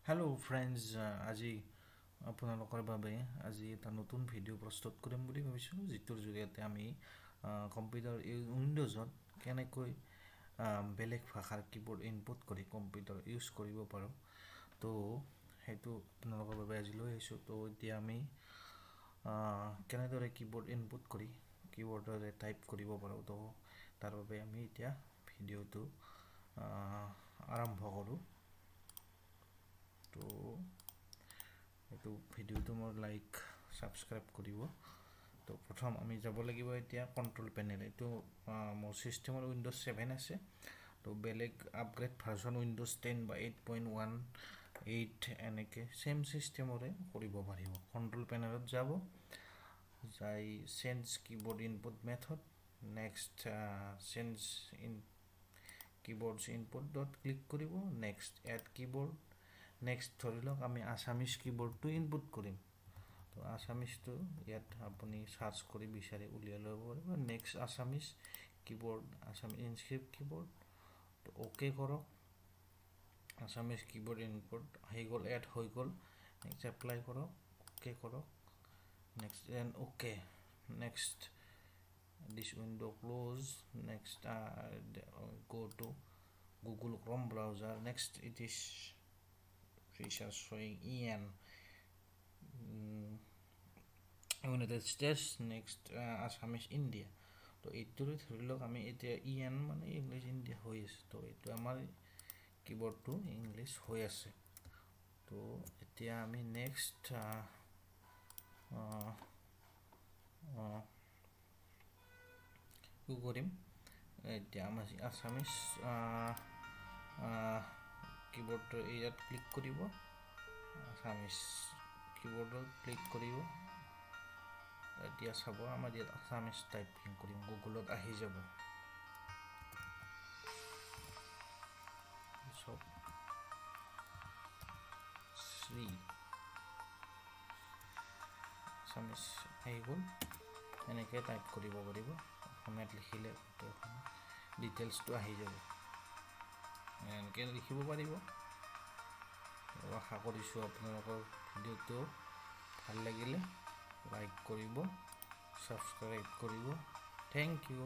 Hello' friends, আজি আপোনালোকৰ বাবে আজি এটা নতুন ভিডিঅ' প্ৰস্তুত কৰিম বুলি ভাবিছোঁ, যিটোৰ জৰিয়তে আমি কম্পিউটাৰ উইণ্ড'জত কেনেকৈ বেলেগ ভাষাৰ কীবোৰ্ড ইনপুট কৰি কম্পিউটাৰ ইউজ কৰিব পাৰোঁ। তো সেইটো আপোনালোকৰ বাবে আজি লৈ আহিছোঁ। তো এতিয়া আমি কেনেদৰে কীবোৰ্ড ইনপুট কৰি কীবোৰ্ডৰে টাইপ কৰিব পাৰোঁ, তো তাৰ বাবে আমি এতিয়া ভিডিঅ'টো আৰম্ভ কৰোঁ। তো এইটো ভিডিঅ'টো মোৰ লাইক ছাবস্ক্ৰাইব কৰিব। তো প্ৰথম আমি যাব লাগিব এতিয়া কণ্ট্ৰল পেনেল। এইটো মোৰ ছিষ্টেমৰ উইণ্ড'জ 7 আছে। তো বেলেগ আপগ্ৰেড ভাৰ্জন উইণ্ড'জ 10 বা 8.18 এনেকৈ ছেম ছিষ্টেমৰে কৰিব পাৰিব। কণ্ট্ৰল পেনেলত যাব, যাই change keyboard input method, next change keyboards ইনপুটত ক্লিক কৰিব, নেক্সট এড কীবোৰ্ড, নেক্সট ধৰি লওক আমি আছামিজ কীবোৰ্ডটো ইনপুট কৰিম। তো আছামিজটো ইয়াত আপুনি চাৰ্চ কৰি বিচাৰি উলিয়াই ল'ব পাৰিব। Next Assamese keyboard, Assamese inscript keyboard, তো অ'কে কৰক। আছামিজ কীবোৰ্ড ইনপুট হৈ গ'ল, এড হৈ গ'ল। নেক্সট এপ্লাই কৰক, অ'কে কৰক, next and okay. Next this window close, next go to Google Chrome browser. Next it is features showing United States, next Assamese India. তো এইটোৰে ধৰি লওক আমি এতিয়া মানে ইংলিছ ইণ্ডিয়া হৈ আছে। তো এইটো আমাৰ কীবোৰ্ডটো ইংলিছ হৈ আছে। তো এতিয়া আমি নেক্সট কি কৰিম, এতিয়া আমাৰ আছামিজ কীবোৰ্ডটো ইয়াত ক্লিক কৰিব, আছামিজ কীবোৰ্ডত ক্লিক কৰিব। এতিয়া চাব আমাৰ ইয়াত আছামিজ টাইপিং কৰিম, গুগলত আহি যাব চব শ্ৰী আছামিজ আহি গ'ল। এনেকৈ টাইপ কৰিব পাৰিব। অসমীয়াত লিখিলে ডিটেইলছটো আহি যাব, এনেকৈ লিখিব পাৰিব। আশা কৰিছোঁ আপোনালোকৰ ভিডিঅ'টো ভাল লাগিলে লাইক কৰিব, ছাবস্ক্ৰাইব কৰিব। Thank U.